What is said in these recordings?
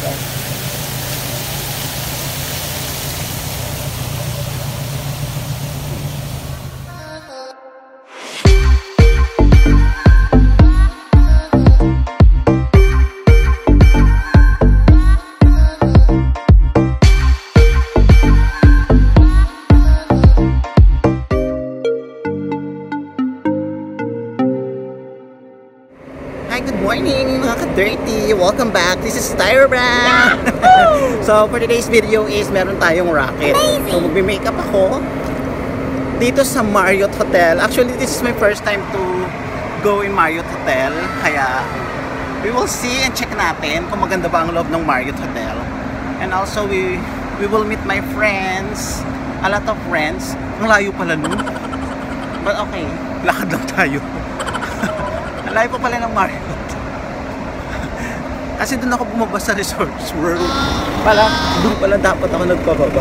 bongga. Good morning mga ka-dirty! Welcome back! This is Tyra Brown! So for today's video is meron tayong racket. So magbe-makeup ako dito sa Marriott Hotel. Actually this is my first time to go in Marriott Hotel. Kaya we will see and check natin kung maganda ba ang loob ng Marriott Hotel. And also we will meet my friends. A lot of friends. Ang layo pala nun. But okay, lakad lang tayo. Ang layo pa pala ng Marriott. Kasi doon ako bumaba sa Resorts World. Doon pala dapat ako nagpababa.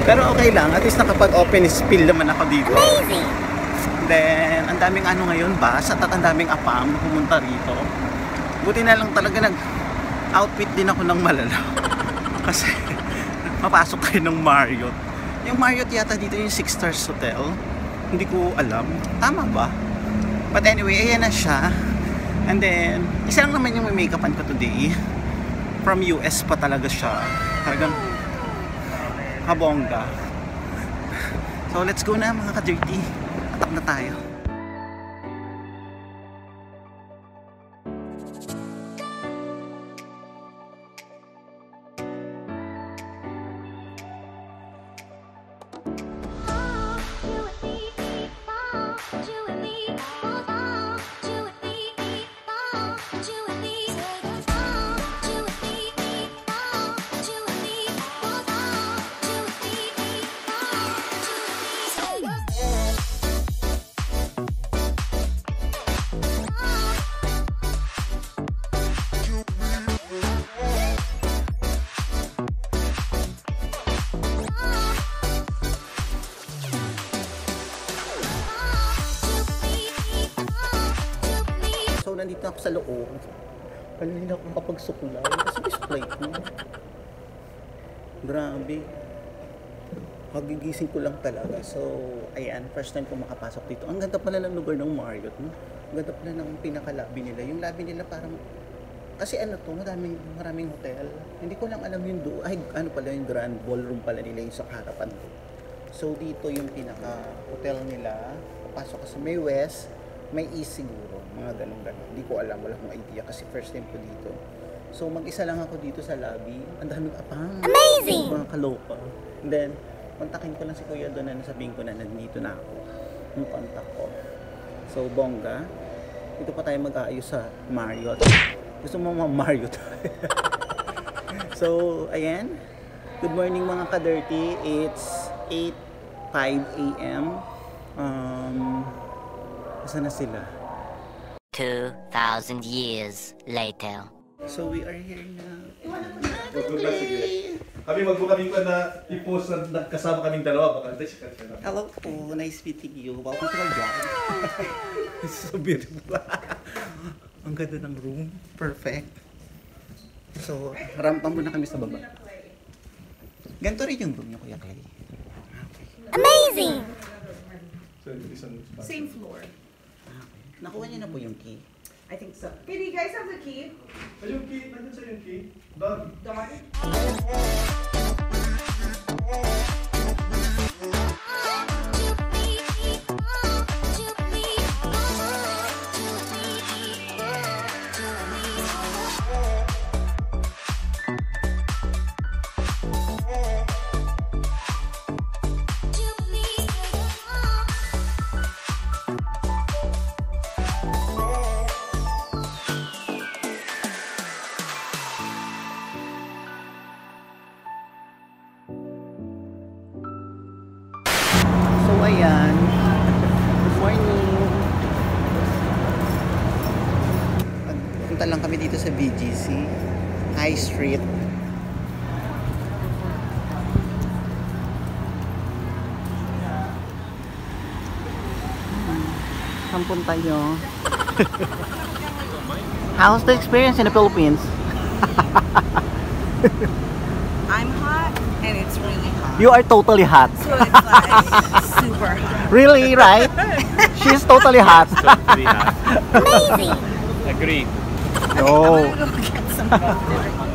Pero okay lang, at least nakapag-open spill naman ako dito. Amazing! Then, ang daming ano ngayon bus at ang daming apam na pumunta rito. Buti na lang talaga nag-outfit din ako ng malala. Kasi mapasok kayo ng Marriott. Yung Marriott yata dito yung 6 stars hotel. Hindi ko alam. Tama ba? But anyway, ayan na siya. And then, isa lang naman yung may make-upan ko today. From US pa talaga siya. Talagang kabongga. So, let's go na mga ka-dirty. Atak na tayo. So, nandito ako sa loob. Kanina ako makapagsuklay. Kasi may suklay ko. Grabe. Magigising ko lang talaga. So, ayan. First time ko makapasok dito. Ang ganda pala ng lugar ng Marriott. No? Ang ganda pala ng pinaka-lobby nila. Yung lobby nila parang... Kasi ano to, maraming hotel. Hindi ko lang alam yung ay, ano pala yung grand ballroom pala nila yung sa harapan ko. So, dito yung pinaka-hotel nila. Papasok ka sa May West. May East siguro, mga ganun-ganun. Hindi ko alam, wala akong idea kasi first time ko dito. So mag-isa lang ako dito sa lobby. Ang daming apang. Amazing! Mga kaloka. And then, kontakin ko lang si Kuya doon na nasabihin ko na nandito na ako. Yung contact ko. So bongga. Dito pa tayo mag-aayos sa Marriott. Gusto mo mga Marriott? So, ayan. Good morning mga ka-dirty. It's 8:05 a.m. Saan na sila? 2,000 years later. So we are here na. Kami magbukaming pa na i-post na kasama kaming dalawa. Baka hindi siya. Hello po, nice meeting you. Welcome to my vlog. It's so beautiful. Ang ganda ng room. Perfect. So, rampa muna kami sa baba. Ganito rin yung room niyo, Kuya Clay. Amazing! Same floor. Nakuha niyo na po yung key. I think so. Hey, do you guys have the key? Yung key, nandun sa yung key. Dog. Dog? Ayan. Good morning. Punta lang kami dito sa BGC High Street. Saan punta nyo? How's the experience in the Philippines? I'm hot and it's really hot. You are totally hot. So it's like super hot. Really, right? She's totally hot. Totally hot. Amazing. Agree. No. I'm gonna go get some coffee.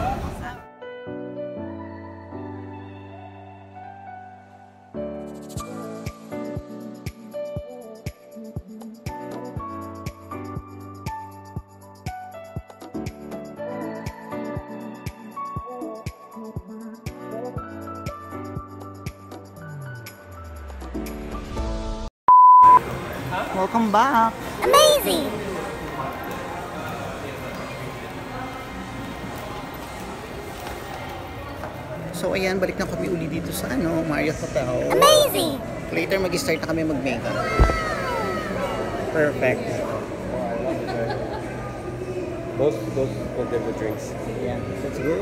Welcome back. Amazing. So ayan, balik na kami uli dito sa Marriott Hotel. Amazing. Later mag-start na kami mag-makeup. Perfect. Those will give the drinks. Ayan, let's go.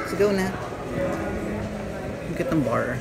Let's go na. Look at the bar.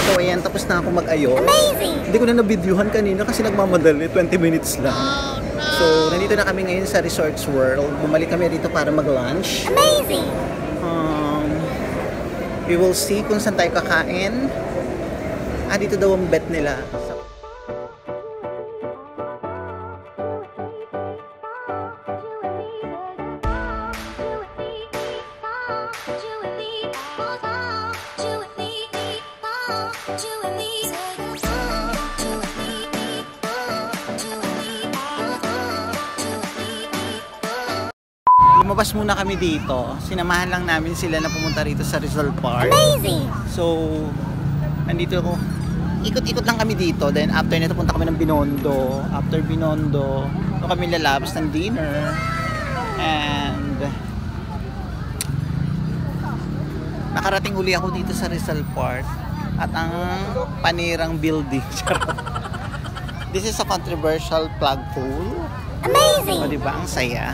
So ayan, tapos na ako mag-ayos. Amazing. Hindi ko na na-videohan kanina kasi nagmamadali, 20 minutes lang. So nandito na kami ngayon sa Resorts World. Bumalik kami dito para mag-lunch. Amazing. We will see kung saan tayo kakain. Dito daw ang bet nila. Lumabas muna kami dito. Sinamahan lang namin sila na pumunta rito sa Rizal Park. Amazing. So, nandito ako. Ikot-ikot lang kami dito. Then after nito punta kami ng Binondo. After Binondo, doon kami lalabas ng dinner. And nakarating uli ako dito sa Rizal Park. At ang panirang building. This is a controversial flagpole. Amazing. O diba? Ang saya.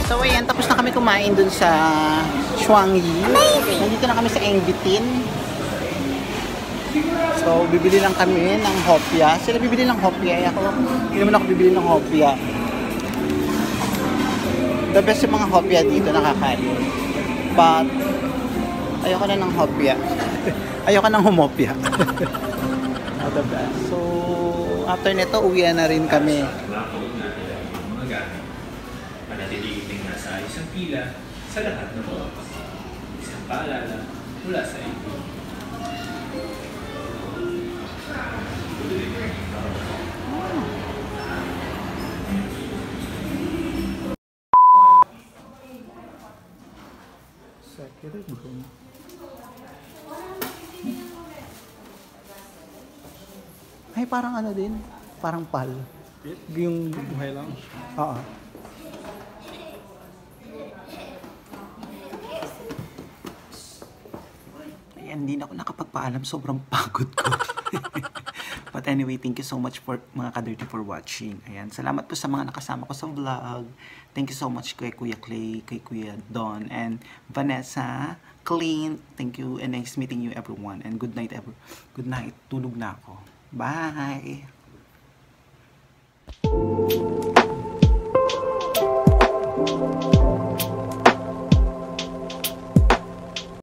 So ayan, tapos na kami kumain dun sa Shuangyi. Nandito na kami sa Engbitin. So bibili lang kami ng hopya. Sila bibili ng hopya. Hindi naman ako bibili ng hopya. The best yung mga hopya dito nakakain. But ayoko na ng hopya. Ayoko ng humopya. The best. So after nito, uwi na rin kami. Manatiliting nasa ayos ang pila sa lahat ng oras. Isang paalala mula sa iyo. Secret room. Ay, parang ano din. Parang pal. Yung buhay lang. Oo. Ayan, hindi na ako nakapagpaalam. Sobrang pagod ko. But anyway, thank you so much for mga ka-dirty for watching. Ayan, salamat po sa mga nakasama ko sa vlog. Thank you so much kay Kuya Clay, kay Kuya Don, and Vanessa, Clint. Thank you and nice meeting you everyone. And good night, good night. Tulog na ako. Bye!